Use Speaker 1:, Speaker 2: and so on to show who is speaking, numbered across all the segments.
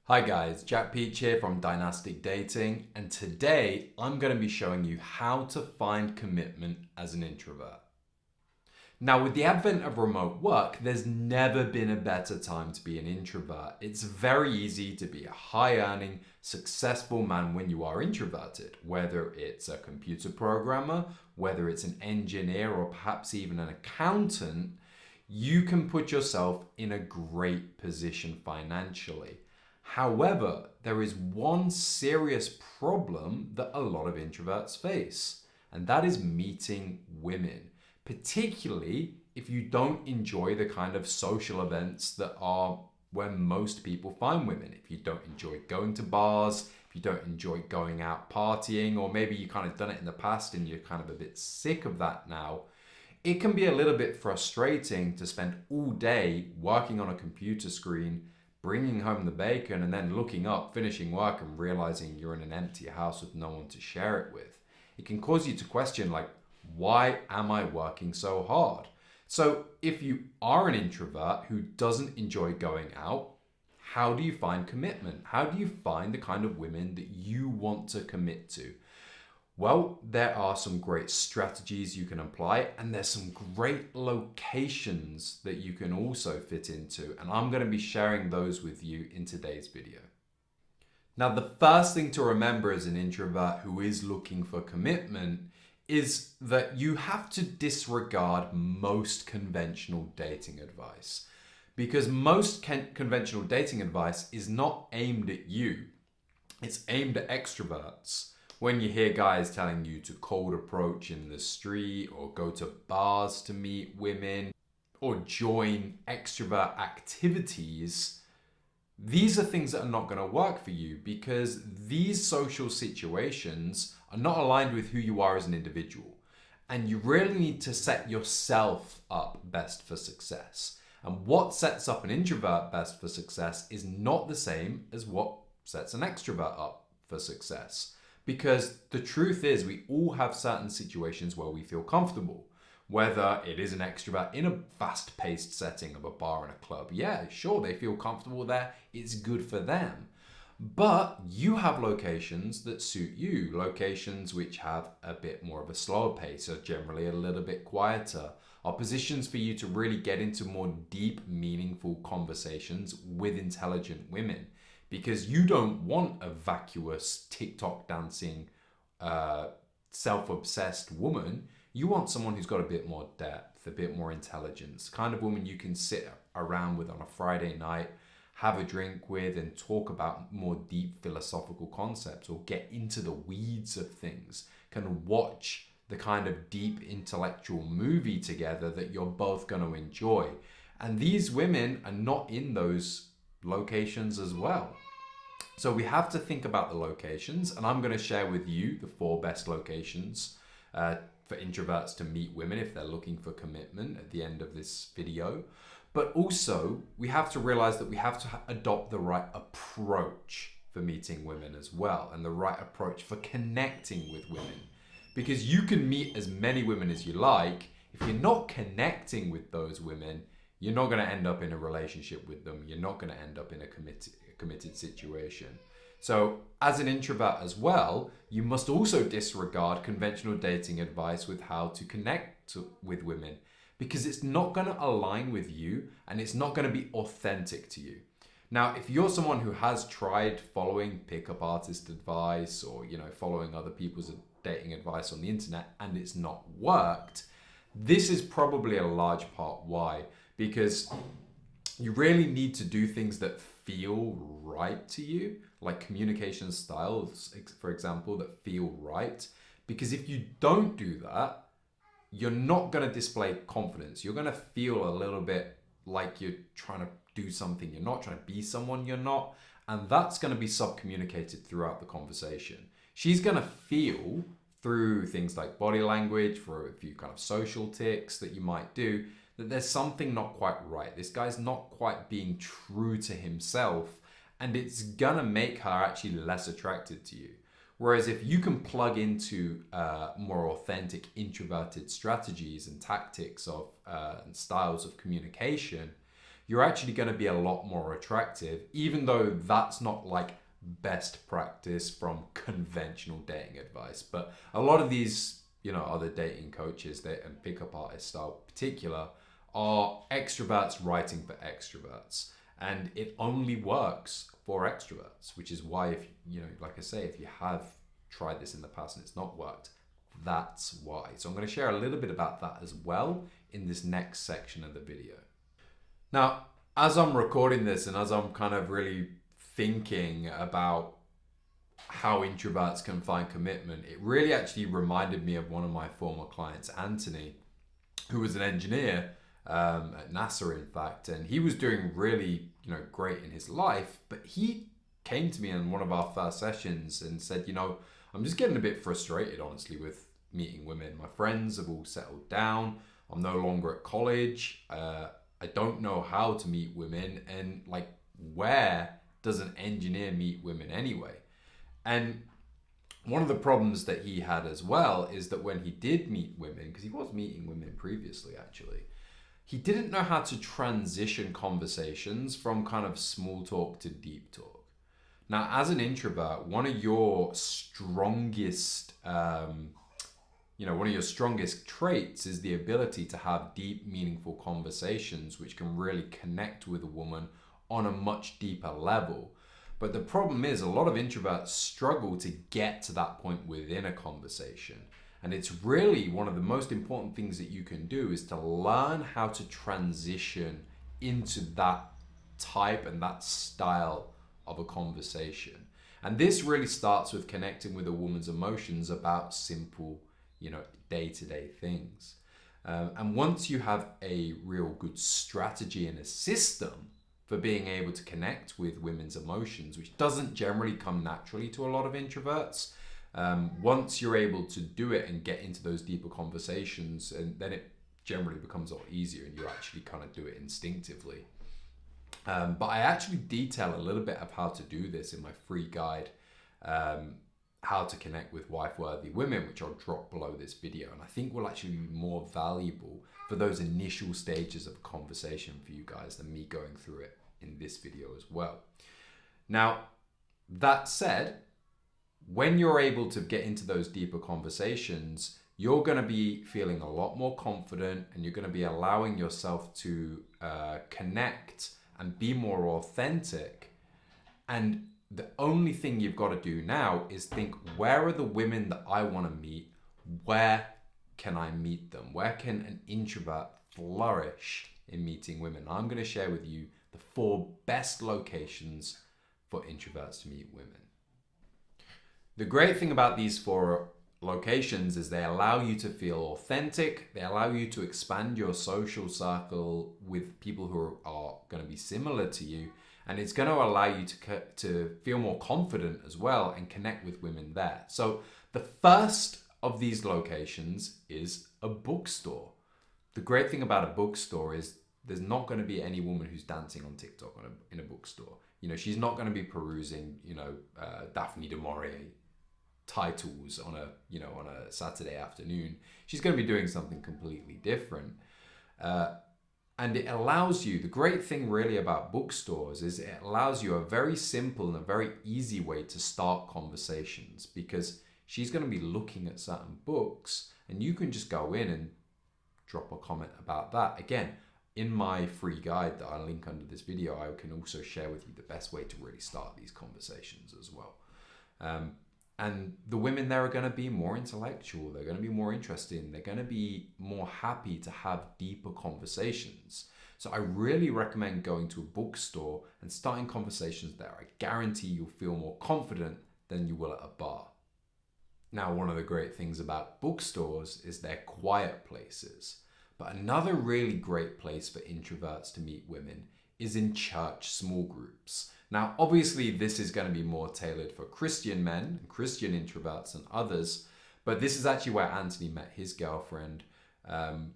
Speaker 1: Hi guys, Jack Peach here from Dynastic Dating, and today I'm going to be showing you how to find commitment as an introvert. Now, with the advent of remote work, there's never been a better time to be an introvert. It's very easy to be a high earning, successful man when you are introverted, whether it's a computer programmer, whether it's an engineer, or perhaps even an accountant. You can put yourself in a great position financially. However, there is one serious problem that a lot of introverts face, and that is meeting women, particularly if you don't enjoy the kind of social events that are where most people find women. If you don't enjoy going to bars, if you don't enjoy going out partying, or maybe you kind of done it in the past and you're kind of a bit sick of that now, it can be a little bit frustrating to spend all day working on a computer screen, bringing home the bacon, and then looking up, finishing work, and realizing you're in an empty house with no one to share it with. It can cause you to question, like, why am I working so hard? So if you are an introvert who doesn't enjoy going out, how do you find commitment? How do you find the kind of women that you want to commit to? Well, there are some great strategies you can apply, and there's some great locations that you can also fit into, and I'm going to be sharing those with you in today's video. Now, the first thing to remember as an introvert who is looking for commitment is that you have to disregard most conventional dating advice, because most conventional dating advice is not aimed at you. It's aimed at extroverts. When you hear guys telling you to cold approach in the street, or go to bars to meet women, or join extrovert activities, these are things that are not going to work for you, because these social situations are not aligned with who you are as an individual. And you really need to set yourself up best for success. And what sets up an introvert best for success is not the same as what sets an extrovert up for success. Because the truth is, we all have certain situations where we feel comfortable. Whether it is an extrovert in a fast-paced setting of a bar and a club, yeah, sure, they feel comfortable there. It's good for them. But you have locations that suit you, locations which have a bit more of a slower pace, are generally a little bit quieter, are positions for you to really get into more deep, meaningful conversations with intelligent women. Because you don't want a vacuous, TikTok dancing, self-obsessed woman. You want someone who's got a bit more depth, a bit more intelligence, kind of woman you can sit around with on a Friday night, have a drink with, and talk about more deep philosophical concepts, or get into the weeds of things, can watch the kind of deep intellectual movie together that you're both going to enjoy. And these women are not in those locations as well. So we have to think about the locations, and I'm going to share with you the 4 best locations for introverts to meet women if they're looking for commitment at the end of this video. But also, we have to realize that we have to adopt the right approach for meeting women as well, and the right approach for connecting with women. Because you can meet as many women as you like. If you're not connecting with those women, you're not going to end up in a relationship with them. You're not going to end up in a committed situation. So as an introvert as well, you must also disregard conventional dating advice with how to connect with women, because it's not going to align with you, and it's not going to be authentic to you. Now, if you're someone who has tried following pickup artist advice, or following other people's dating advice on the internet, and it's not worked, this is probably a large part why. Because you really need to do things that feel right to you, like communication styles, for example, that feel right. Because if you don't do that, you're not going to display confidence. You're going to feel a little bit like you're trying to do something you're not, trying to be someone you're not. And that's going to be sub-communicated throughout the conversation. She's going to feel through things like body language, for a few kind of social tics that you might do, that there's something not quite right. This guy's not quite being true to himself, and it's gonna make her actually less attracted to you. Whereas if you can plug into more authentic introverted strategies and tactics of and styles of communication, you're actually going to be a lot more attractive, even though that's not like best practice from conventional dating advice. But a lot of these, other dating coaches and pickup artist style particular are extroverts writing for extroverts. And it only works for extroverts, which is why if like I say, if you have tried this in the past and it's not worked, that's why. So I'm going to share a little bit about that as well in this next section of the video. Now, as I'm recording this and as I'm kind of really thinking about how introverts can find commitment, it really actually reminded me of one of my former clients, Anthony, who was an engineer at NASA, in fact, and he was doing really, great in his life, but he came to me in one of our first sessions and said, I'm just getting a bit frustrated, honestly, with meeting women. My friends have all settled down. I'm no longer at college. I don't know how to meet women, and like, where does an engineer meet women anyway? And one of the problems that he had as well is that when he did meet women, because he was meeting women previously actually, he didn't know how to transition conversations from kind of small talk to deep talk. Now, as an introvert, one of your strongest traits is the ability to have deep, meaningful conversations, which can really connect with a woman on a much deeper level. But the problem is a lot of introverts struggle to get to that point within a conversation. And it's really one of the most important things that you can do is to learn how to transition into that type and that style of a conversation. And this really starts with connecting with a woman's emotions about simple, day-to-day things. And once you have a real good strategy and a system for being able to connect with women's emotions, which doesn't generally come naturally to a lot of introverts, once you're able to do it and get into those deeper conversations, and then it generally becomes a lot easier and you actually kind of do it instinctively. But I actually detail a little bit of how to do this in my free guide, how to connect with wife-worthy women, which I'll drop below this video, and I think will actually be more valuable for those initial stages of conversation for you guys than me going through it in this video as well. Now, that said, when you're able to get into those deeper conversations, you're going to be feeling a lot more confident, and you're going to be allowing yourself to connect and be more authentic. And the only thing you've got to do now is think, where are the women that I want to meet? Where can I meet them? Where can an introvert flourish in meeting women? I'm going to share with you the 4 best locations for introverts to meet women. The great thing about these 4 locations is they allow you to feel authentic. They allow you to expand your social circle with people who are going to be similar to you. And it's going to allow you to feel more confident as well and connect with women there. So the first of these locations is a bookstore. The great thing about a bookstore is there's not going to be any woman who's dancing on TikTok in a bookstore. She's not going to be perusing, Daphne du Maurier titles on a Saturday afternoon. She's going to be doing something completely different. And it allows you, the great thing really about bookstores is it allows you a very simple and a very easy way to start conversations, because she's going to be looking at certain books and you can just go in and drop a comment about that. Again, in my free guide that I'll link under this video, I can also share with you the best way to really start these conversations as well. And the women there are going to be more intellectual. They're going to be more interesting. They're going to be more happy to have deeper conversations. So I really recommend going to a bookstore and starting conversations there. I guarantee you'll feel more confident than you will at a bar. Now, one of the great things about bookstores is they're quiet places. But another really great place for introverts to meet women is in church small groups. Now, obviously, this is going to be more tailored for Christian men, Christian introverts and others, but this is actually where Anthony met his girlfriend. And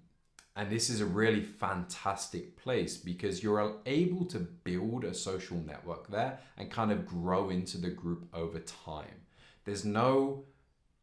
Speaker 1: this is a really fantastic place because you're able to build a social network there and kind of grow into the group over time. There's no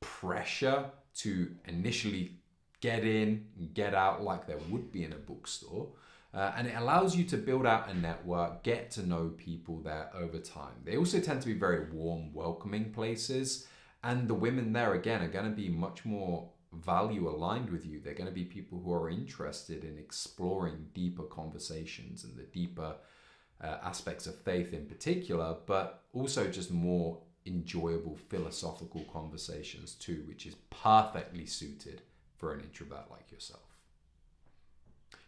Speaker 1: pressure to initially get in and get out like there would be in a bookstore. And it allows you to build out a network, get to know people there over time. They also tend to be very warm, welcoming places. And the women there, again, are going to be much more value aligned with you. They're going to be people who are interested in exploring deeper conversations and the deeper aspects of faith in particular, but also just more enjoyable philosophical conversations too, which is perfectly suited for an introvert like yourself.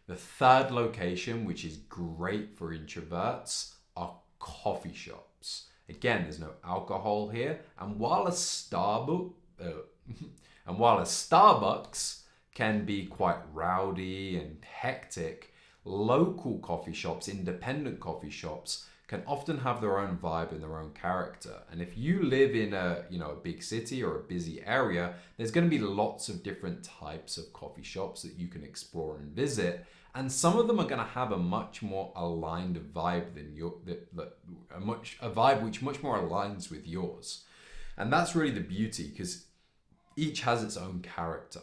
Speaker 1: The third location, which is great for introverts, are coffee shops. Again, there's no alcohol here, and while a Starbucks can be quite rowdy and hectic, local coffee shops, independent coffee shops, can often have their own vibe and their own character. And if you live in a big city or a busy area, there's going to be lots of different types of coffee shops that you can explore and visit. And some of them are going to have a much more aligned vibe than a vibe which much more aligns with yours. And that's really the beauty, because each has its own character.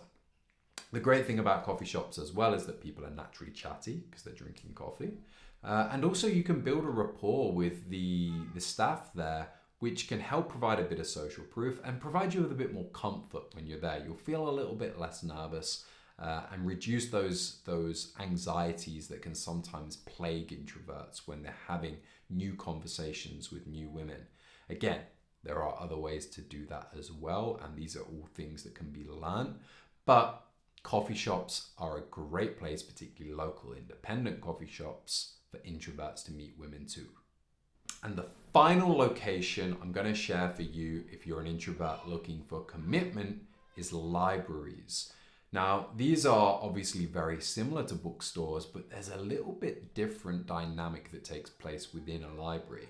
Speaker 1: The great thing about coffee shops as well is that people are naturally chatty because they're drinking coffee. And also you can build a rapport with the staff there, which can help provide a bit of social proof and provide you with a bit more comfort when you're there. You'll feel a little bit less nervous and reduce those anxieties that can sometimes plague introverts when they're having new conversations with new women. Again, there are other ways to do that as well, and these are all things that can be learned. But coffee shops are a great place, particularly local independent coffee shops, for introverts to meet women too. And the final location I'm going to share for you, if you're an introvert looking for commitment, is libraries. Now, these are obviously very similar to bookstores, but there's a little bit different dynamic that takes place within a library.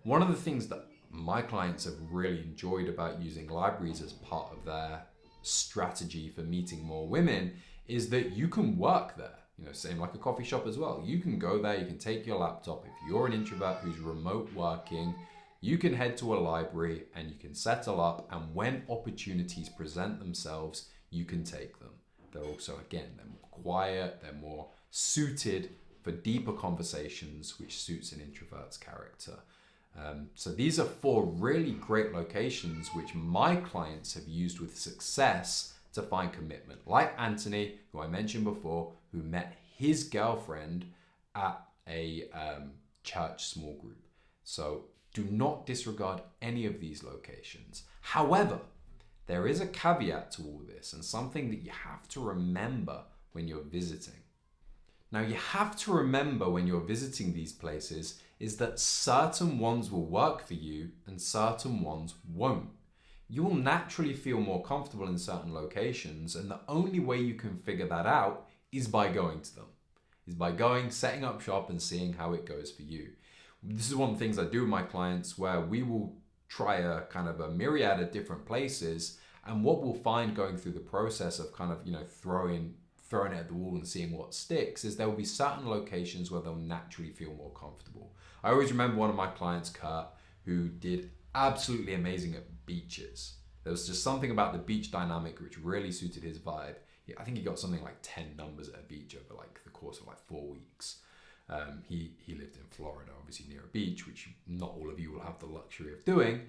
Speaker 1: One of the things that my clients have really enjoyed about using libraries as part of their strategy for meeting more women is that you can work there. Same like a coffee shop as well. You can go there, you can take your laptop. If you're an introvert who's remote working, you can head to a library and you can settle up, and when opportunities present themselves, you can take them. They're also, again, they're more quiet, they're more suited for deeper conversations, which suits an introvert's character. So these are 4 really great locations which my clients have used with success to find commitment. Like Anthony, who I mentioned before, who met his girlfriend at a church small group. So do not disregard any of these locations. However, there is a caveat to all this, and something that you have to remember when you're visiting. Now, you have to remember when you're visiting these places is that certain ones will work for you and certain ones won't. You will naturally feel more comfortable in certain locations, and the only way you can figure that out is by going to them. Is by going, setting up shop and seeing how it goes for you. This is one of the things I do with my clients, where we will try a kind of a myriad of different places, and what we'll find going through the process of kind of, throwing it at the wall and seeing what sticks is there will be certain locations where they'll naturally feel more comfortable. I always remember one of my clients, Kurt, who did absolutely amazing at beaches. There was just something about the beach dynamic which really suited his vibe. I think he got something like 10 numbers at a beach over like the course of like 4 weeks. He lived in Florida, obviously near a beach, which not all of you will have the luxury of doing.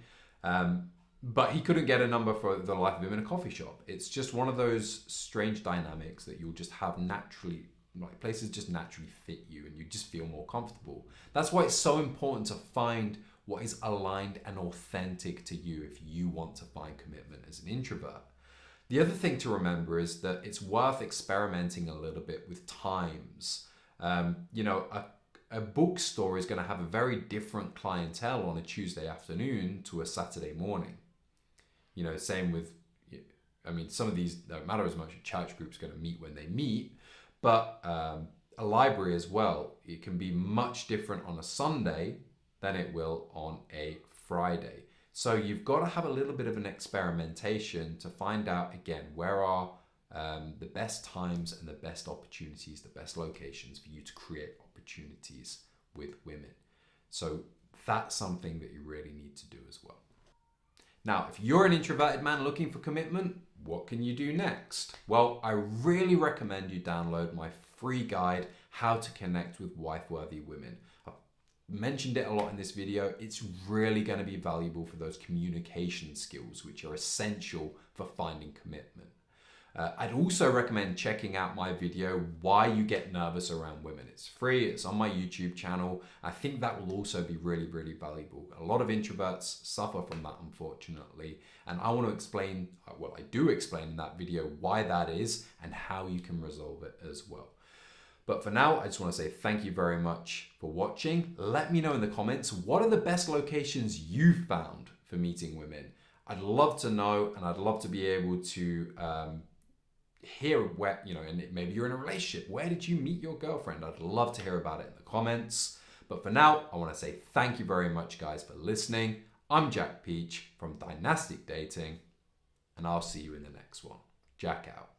Speaker 1: But he couldn't get a number for the life of him in a coffee shop. It's just one of those strange dynamics that you'll just have naturally, like places just naturally fit you and you just feel more comfortable. That's why it's so important to find what is aligned and authentic to you if you want to find commitment as an introvert. The other thing to remember is that it's worth experimenting a little bit with times. A bookstore is going to have a very different clientele on a Tuesday afternoon to a Saturday morning. Same with, some of these don't matter as much. A church group's going to meet when they meet, but a library as well, it can be much different on a Sunday than it will on a Friday. So you've got to have a little bit of an experimentation to find out, again, where are the best times and the best opportunities, the best locations for you to create opportunities with women. So that's something that you really need to do as well. Now, if you're an introverted man looking for commitment, what can you do next? Well, I really recommend you download my free guide, how to connect with wife-worthy women. I've mentioned it a lot in this video. It's really going to be valuable for those communication skills, which are essential for finding commitment. I'd also recommend checking out my video, Why You Get Nervous Around Women. It's free, it's on my YouTube channel. I think that will also be really, really valuable. A lot of introverts suffer from that, unfortunately. And I want to explain, well, I do explain in that video why that is and how you can resolve it as well. But for now, I just want to say thank you very much for watching. Let me know in the comments, what are the best locations you've found for meeting women? I'd love to know, and I'd love to be able to hear where, and maybe you're in a relationship. Where did you meet your girlfriend? I'd love to hear about it in the comments. But for now, I want to say thank you very much, guys, for listening. I'm Jack Peach from Dynastic Dating, and I'll see you in the next one. Jack out.